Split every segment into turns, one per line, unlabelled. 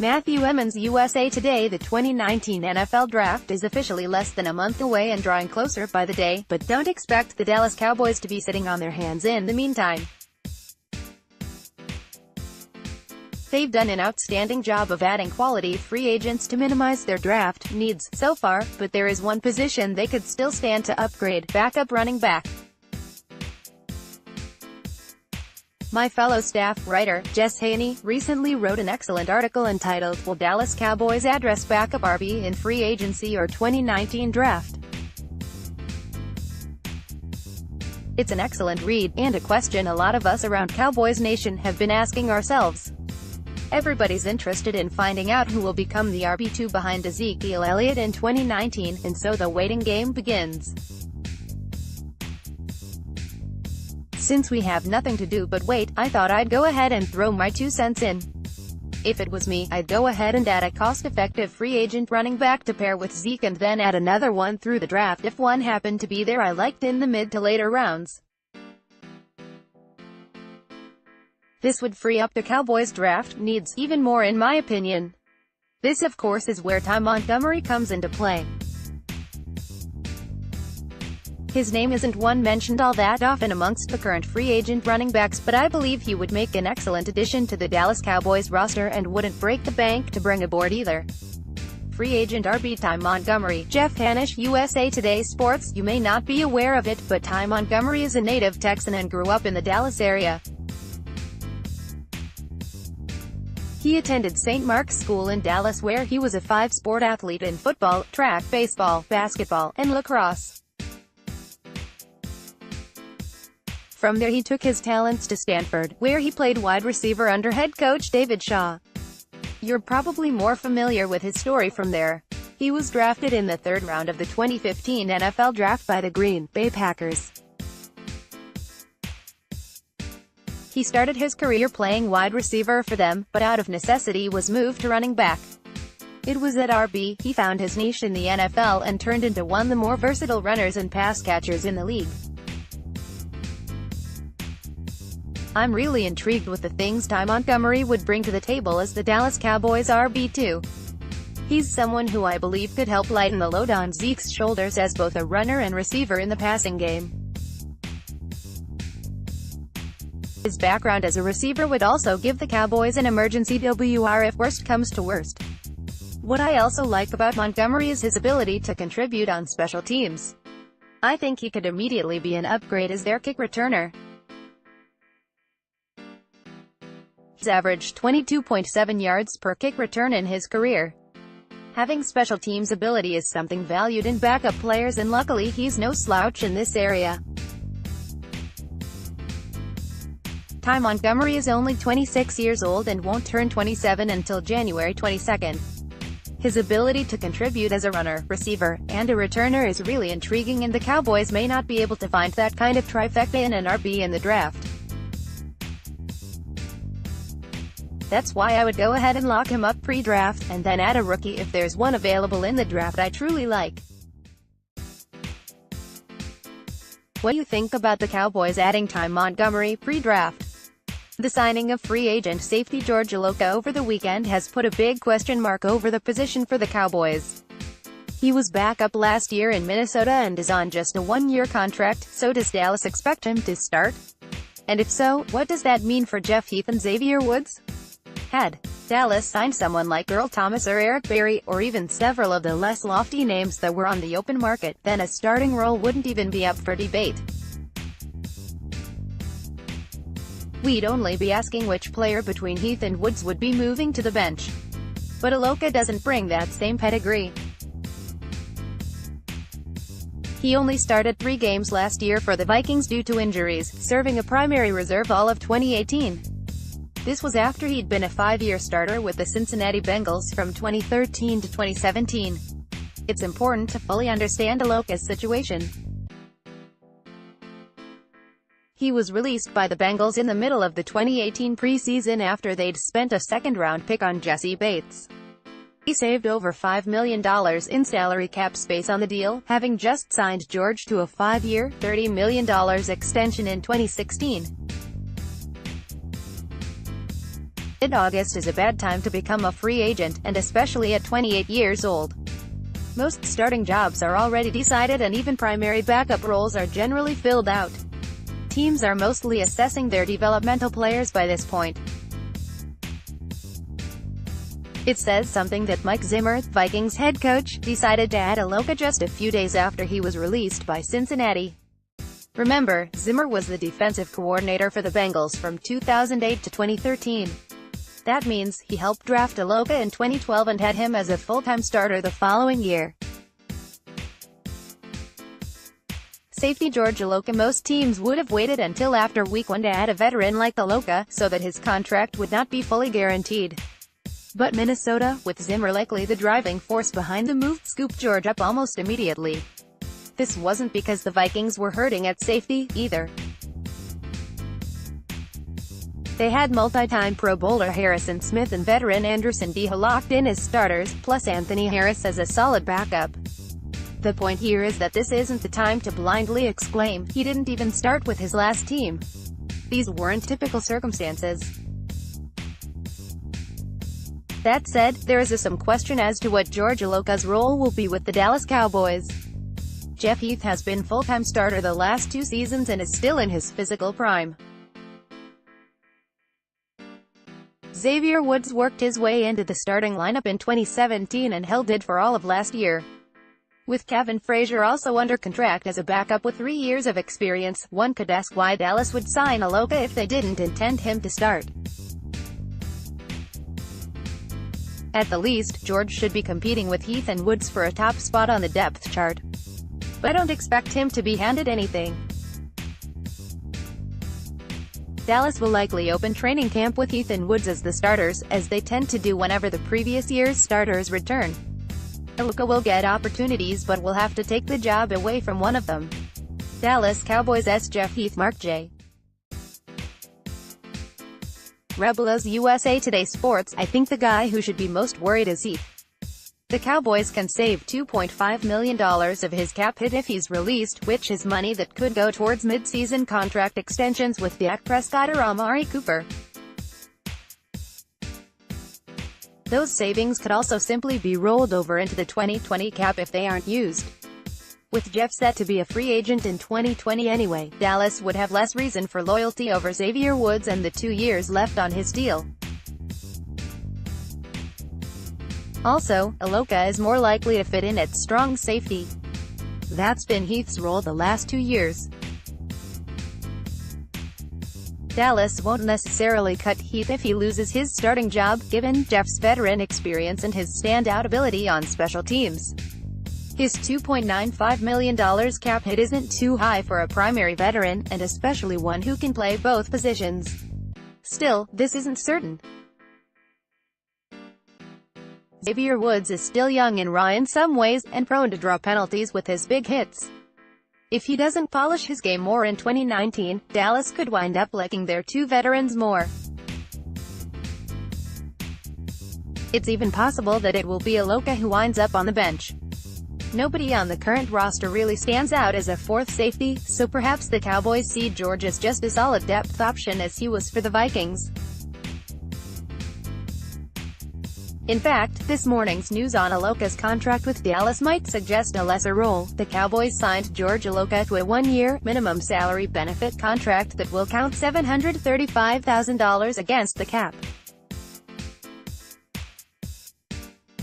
Matthew Emmons, USA Today. The 2019 NFL Draft is officially less than a month away and drawing closer by the day, but don't expect the Dallas Cowboys to be sitting on their hands in the meantime. They've done an outstanding job of adding quality free agents to minimize their draft needs so far, but there is one position they could still stand to upgrade: backup running back. My fellow staff writer, Jess Haynie, recently wrote an excellent article entitled, "Will Dallas Cowboys Address Backup RB in Free Agency or 2019 Draft?" It's an excellent read, and a question a lot of us around Cowboys Nation have been asking ourselves. Everybody's interested in finding out who will become the RB2 behind Ezekiel Elliott in 2019, and so the waiting game begins. Since we have nothing to do but wait, I thought I'd go ahead and throw my 2 cents in. If it was me, I'd go ahead and add a cost-effective free agent running back to pair with Zeke, and then add another one through the draft if one happened to be there I liked in the mid to later rounds. This would free up the Cowboys' draft needs even more, in my opinion. This, of course, is where Ty Montgomery comes into play. His name isn't one mentioned all that often amongst the current free agent running backs, but I believe he would make an excellent addition to the Dallas Cowboys roster and wouldn't break the bank to bring aboard either. Free agent RB Ty Montgomery. Jess Haynie, USA Today Sports. You may not be aware of it, but Ty Montgomery is a native Texan and grew up in the Dallas area. He attended St. Mark's School in Dallas, where he was a 5-sport athlete in football, track, baseball, basketball, and lacrosse. From there he took his talents to Stanford, where he played wide receiver under head coach David Shaw. You're probably more familiar with his story from there. He was drafted in the 3rd round of the 2015 NFL Draft by the Green Bay Packers. He started his career playing wide receiver for them, but out of necessity was moved to running back. It was at RB he found his niche in the NFL and turned into one of the more versatile runners and pass catchers in the league. I'm really intrigued with the things Ty Montgomery would bring to the table as the Dallas Cowboys RB2. He's someone who I believe could help lighten the load on Zeke's shoulders as both a runner and receiver in the passing game. His background as a receiver would also give the Cowboys an emergency WR if worst comes to worst. What I also like about Montgomery is his ability to contribute on special teams. I think he could immediately be an upgrade as their kick returner. He's averaged 22.7 yards per kick return in his career. Having special teams ability is something valued in backup players, and luckily he's no slouch in this area. Ty Montgomery is only 26 years old and won't turn 27 until January 22. His ability to contribute as a runner, receiver, and a returner is really intriguing, and the Cowboys may not be able to find that kind of trifecta in an RB in the draft. That's why I would go ahead and lock him up pre-draft, and then add a rookie if there's one available in the draft I truly like. What do you think about the Cowboys adding Ty Montgomery pre-draft? The signing of free agent safety George Iloka over the weekend has put a big question mark over the position for the Cowboys. He was backup last year in Minnesota and is on just a 1-year contract, so does Dallas expect him to start? And if so, what does that mean for Jeff Heath and Xavier Woods? Had Dallas signed someone like Earl Thomas or Eric Berry, or even several of the less lofty names that were on the open market, then a starting role wouldn't even be up for debate. We'd only be asking which player between Heath and Woods would be moving to the bench. But Iloka doesn't bring that same pedigree. He only started 3 games last year for the Vikings due to injuries, serving a primary reserve all of 2018. This was after he'd been a 5-year starter with the Cincinnati Bengals from 2013 to 2017. It's important to fully understand Iloka's situation. He was released by the Bengals in the middle of the 2018 preseason after they'd spent a 2nd-round pick on Jesse Bates. He saved over $5 million in salary cap space on the deal, having just signed George to a 5-year, $30 million extension in 2016. Mid-August is a bad time to become a free agent, and especially at 28 years old. Most starting jobs are already decided and even primary backup roles are generally filled out. Teams are mostly assessing their developmental players by this point. It says something that Mike Zimmer, Vikings head coach, decided to add Aloka just a few days after he was released by Cincinnati. Remember, Zimmer was the defensive coordinator for the Bengals from 2008 to 2013. That means, he helped draft Aloka in 2012 and had him as a full-time starter the following year. Safety George Aloka. Most teams would have waited until after week 1 to add a veteran like Aloka, so that his contract would not be fully guaranteed. But Minnesota, with Zimmer likely the driving force behind the move, scooped George up almost immediately. This wasn't because the Vikings were hurting at safety, either. They had multi-time Pro Bowler Harrison Smith and veteran Anderson D. locked in as starters, plus Anthony Harris as a solid backup. The point here is that this isn't the time to blindly exclaim, "He didn't even start with his last team." These weren't typical circumstances. That said, there is some question as to what George Aloka's role will be with the Dallas Cowboys. Jeff Heath has been full-time starter the last 2 seasons and is still in his physical prime. Xavier Woods worked his way into the starting lineup in 2017 and held it for all of last year. With Kevin Frazier also under contract as a backup with 3 years of experience, one could ask why Dallas would sign Aloka if they didn't intend him to start. At the least, George should be competing with Heath and Woods for a top spot on the depth chart. But I don't expect him to be handed anything. Dallas will likely open training camp with Heath and Woods as the starters, as they tend to do whenever the previous year's starters return. Aloka will get opportunities but will have to take the job away from one of them. Dallas Cowboys' Jeff Heath. Mark J. Rebels-USA Today Sports. I think the guy who should be most worried is Heath. The Cowboys can save $2.5 million of his cap hit if he's released, which is money that could go towards mid-season contract extensions with Dak Prescott or Amari Cooper. Those savings could also simply be rolled over into the 2020 cap if they aren't used. With Jeff set to be a free agent in 2020 anyway, Dallas would have less reason for loyalty over Xavier Woods and the 2 years left on his deal. Also, Aloka is more likely to fit in at strong safety. That's been Heath's role the last 2 years. Dallas won't necessarily cut Heath if he loses his starting job, given Jeff's veteran experience and his standout ability on special teams. His $2.95 million cap hit isn't too high for a primary veteran, and especially one who can play both positions. Still, this isn't certain. Xavier Woods is still young and raw in some ways, and prone to draw penalties with his big hits. If he doesn't polish his game more in 2019, Dallas could wind up liking their 2 veterans more. It's even possible that it will be Aloka who winds up on the bench. Nobody on the current roster really stands out as a 4th safety, so perhaps the Cowboys see George as just a solid depth option as he was for the Vikings. In fact, this morning's news on Aloka's contract with Dallas might suggest a lesser role. The Cowboys signed George Aloka to a 1-year, minimum salary benefit contract that will count $735,000 against the cap.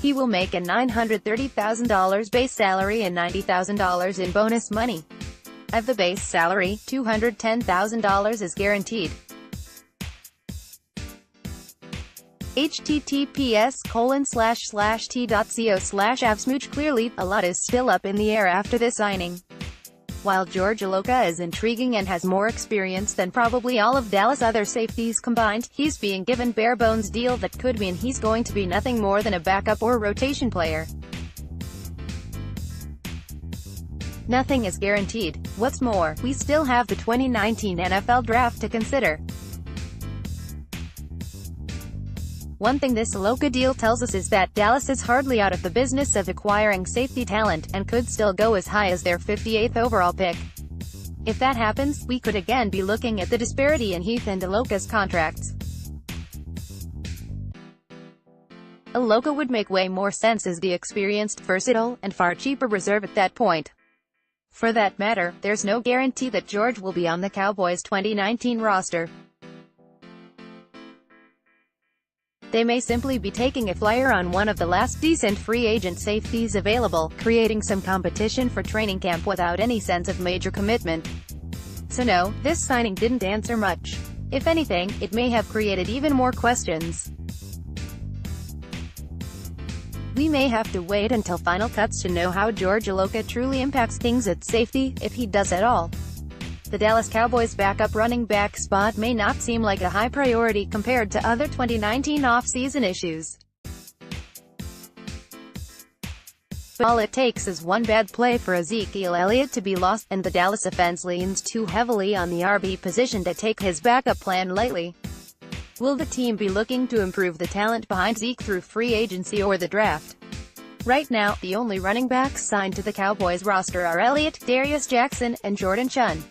He will make a $930,000 base salary and $90,000 in bonus money. Of the base salary, $210,000 is guaranteed. https://t.co/avsmooch. Clearly, a lot is still up in the air after this signing. While George Aloka is intriguing and has more experience than probably all of Dallas' other safeties combined, he's being given bare-bones deal that could mean he's going to be nothing more than a backup or rotation player. Nothing is guaranteed. What's more, we still have the 2019 NFL Draft to consider. One thing this Aloka deal tells us is that Dallas is hardly out of the business of acquiring safety talent, and could still go as high as their 58th overall pick. If that happens, we could again be looking at the disparity in Heath and Aloka's contracts. Iloka would make way more sense as the experienced, versatile, and far cheaper reserve at that point. For that matter, there's no guarantee that George will be on the Cowboys' 2019 roster. They may simply be taking a flyer on one of the last decent free agent safeties available, creating some competition for training camp without any sense of major commitment. So no, this signing didn't answer much. If anything, it may have created even more questions. We may have to wait until final cuts to know how George Iloka truly impacts things at safety, if he does at all. The Dallas Cowboys' backup running back spot may not seem like a high priority compared to other 2019 off-season issues. But all it takes is one bad play for Ezekiel Elliott to be lost, and the Dallas offense leans too heavily on the RB position to take his backup plan lightly. Will the team be looking to improve the talent behind Zeke through free agency or the draft? Right now, the only running backs signed to the Cowboys roster are Elliott, Darius Jackson, and Jordan Chunn.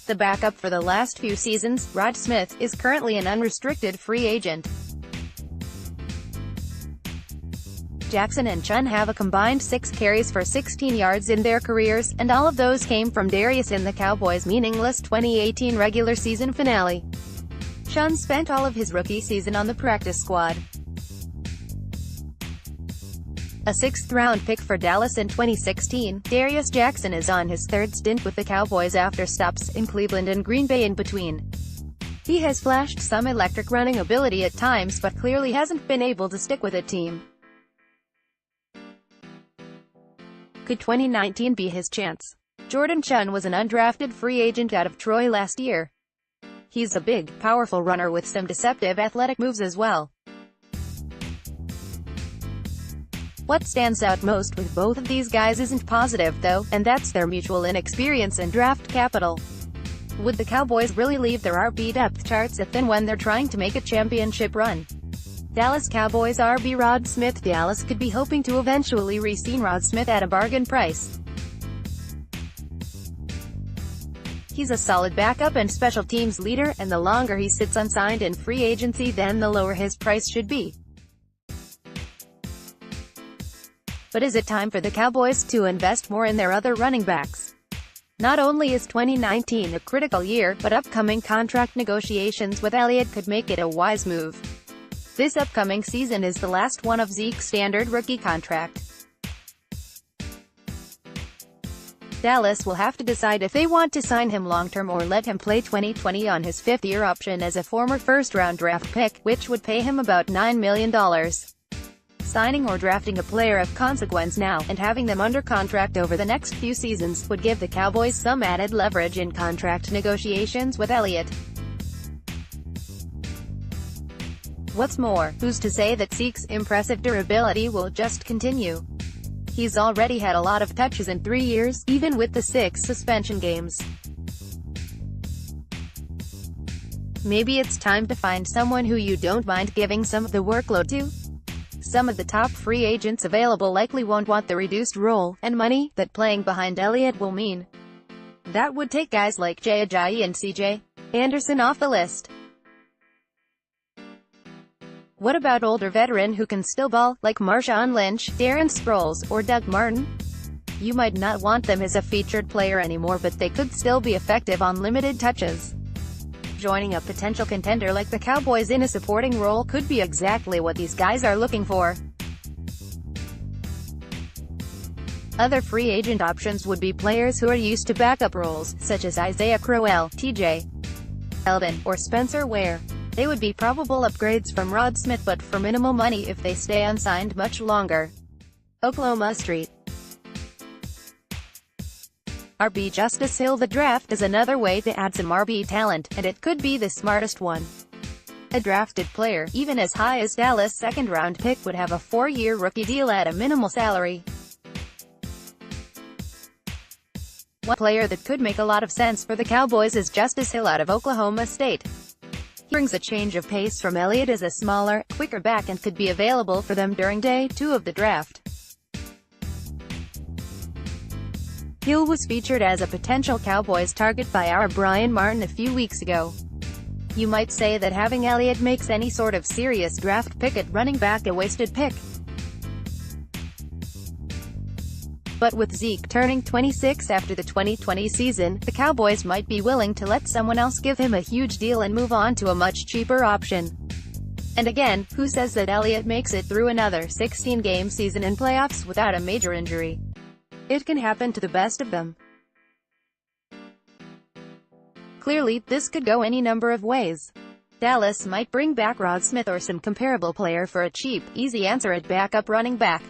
The backup for the last few seasons, Rod Smith, is currently an unrestricted free agent. Jackson and Chunn have a combined 6 carries for 16 yards in their careers, and all of those came from Darius in the Cowboys' meaningless 2018 regular season finale. Chunn spent all of his rookie season on the practice squad. A 6th-round pick for Dallas in 2016, Darius Jackson is on his 3rd stint with the Cowboys after stops in Cleveland and Green Bay in between. He has flashed some electric running ability at times but clearly hasn't been able to stick with a team. Could 2019 be his chance? Jordan Chunn was an undrafted free agent out of Troy last year. He's a big, powerful runner with some deceptive athletic moves as well. What stands out most with both of these guys isn't positive, though, and that's their mutual inexperience and draft capital. Would the Cowboys really leave their RB depth charts at thin when they're trying to make a championship run? Dallas Cowboys RB Rod Smith. Dallas could be hoping to eventually re-sign Rod Smith at a bargain price. He's a solid backup and special teams leader, and the longer he sits unsigned in free agency, then the lower his price should be. But is it time for the Cowboys to invest more in their other running backs? Not only is 2019 a critical year, but upcoming contract negotiations with Elliott could make it a wise move. This upcoming season is the last one of Zeke's standard rookie contract. Dallas will have to decide if they want to sign him long-term or let him play 2020 on his 5th-year option as a former first-round draft pick, which would pay him about $9 million. Signing or drafting a player of consequence now, and having them under contract over the next few seasons, would give the Cowboys some added leverage in contract negotiations with Elliott. What's more, who's to say that Zeke's impressive durability will just continue? He's already had a lot of touches in 3 years, even with the 6 suspension games. Maybe it's time to find someone who you don't mind giving some of the workload to. Some of the top free agents available likely won't want the reduced role and money that playing behind Elliott will mean. That would take guys like Jay Ajayi and CJ Anderson off the list. What about older veteran who can still ball, like Marshawn Lynch, Darren Sproles, or Doug Martin? You might not want them as a featured player anymore, but they could still be effective on limited touches. Joining a potential contender like the Cowboys in a supporting role could be exactly what these guys are looking for. Other free agent options would be players who are used to backup roles, such as Isaiah Crowell, TJ Eldon, or Spencer Ware. They would be probable upgrades from Rod Smith, but for minimal money if they stay unsigned much longer. Oklahoma Street. RB Justice Hill. The draft is another way to add some RB talent, and it could be the smartest one. A drafted player, even as high as Dallas' 2nd-round pick, would have a 4-year rookie deal at a minimal salary. One player that could make a lot of sense for the Cowboys is Justice Hill out of Oklahoma State. He brings a change of pace from Elliott as a smaller, quicker back and could be available for them during day 2 of the draft. Hill was featured as a potential Cowboys target by our Brian Martin a few weeks ago. You might say that having Elliott makes any sort of serious draft pick at running back a wasted pick. But with Zeke turning 26 after the 2020 season, the Cowboys might be willing to let someone else give him a huge deal and move on to a much cheaper option. And again, who says that Elliott makes it through another 16-game season in playoffs without a major injury? It can happen to the best of them. Clearly, this could go any number of ways. Dallas might bring back Rod Smith or some comparable player for a cheap, easy answer at backup running back.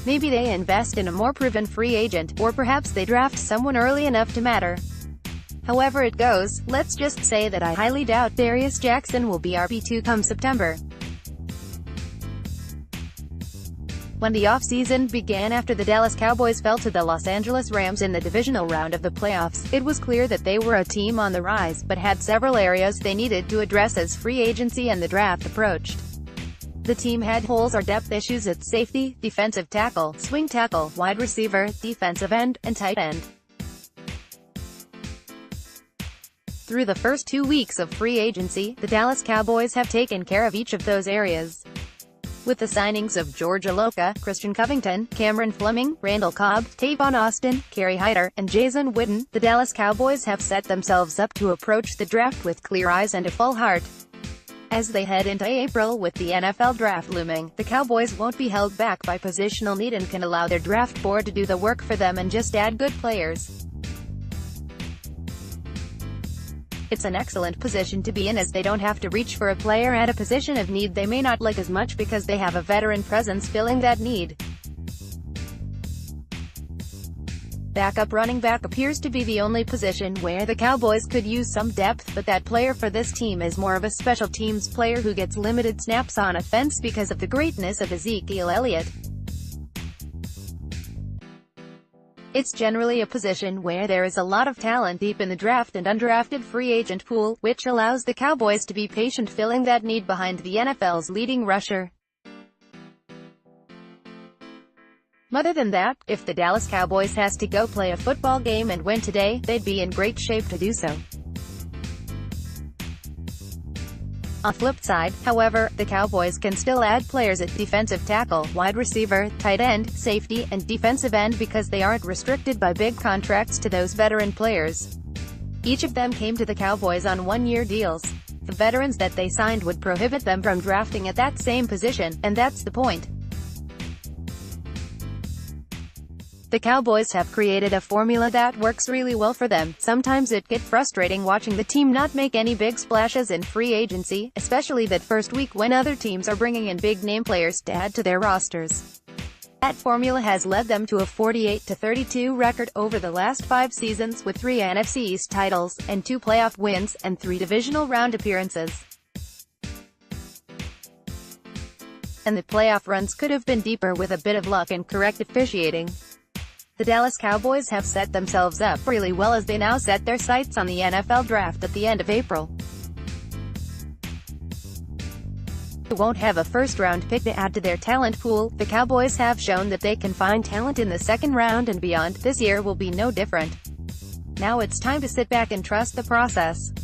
Maybe they invest in a more proven free agent, or perhaps they draft someone early enough to matter. However it goes, let's just say that I highly doubt Darius Jackson will be RB2 come September. When the offseason began after the Dallas Cowboys fell to the Los Angeles Rams in the divisional round of the playoffs, it was clear that they were a team on the rise, but had several areas they needed to address as free agency and the draft approached. The team had holes or depth issues at safety, defensive tackle, swing tackle, wide receiver, defensive end, and tight end. Through the first 2 weeks of free agency, the Dallas Cowboys have taken care of each of those areas. With the signings of George Iloka, Christian Covington, Cameron Fleming, Randall Cobb, Tavon Austin, Kerry Hyder, and Jason Witten, the Dallas Cowboys have set themselves up to approach the draft with clear eyes and a full heart. As they head into April with the NFL draft looming, the Cowboys won't be held back by positional need and can allow their draft board to do the work for them and just add good players. It's an excellent position to be in, as they don't have to reach for a player at a position of need they may not like as much because they have a veteran presence filling that need. Backup running back appears to be the only position where the Cowboys could use some depth, but that player for this team is more of a special teams player who gets limited snaps on offense because of the greatness of Ezekiel Elliott. It's generally a position where there is a lot of talent deep in the draft and undrafted free agent pool, which allows the Cowboys to be patient filling that need behind the NFL's leading rusher. Other than that, if the Dallas Cowboys has to go play a football game and win today, they'd be in great shape to do so. On the flip side, however, the Cowboys can still add players at defensive tackle, wide receiver, tight end, safety, and defensive end because they aren't restricted by big contracts to those veteran players. Each of them came to the Cowboys on one-year deals. The veterans that they signed would prohibit them from drafting at that same position, and that's the point. The Cowboys have created a formula that works really well for them. Sometimes it gets frustrating watching the team not make any big splashes in free agency, especially that first week when other teams are bringing in big-name players to add to their rosters. That formula has led them to a 48-32 record over the last 5 seasons, with 3 NFC East titles, and 2 playoff wins, and 3 divisional round appearances. And the playoff runs could have been deeper with a bit of luck and correct officiating. The Dallas Cowboys have set themselves up really well as they now set their sights on the NFL draft at the end of April. They won't have a first-round pick to add to their talent pool. The Cowboys have shown that they can find talent in the second round and beyond. This year will be no different. Now it's time to sit back and trust the process.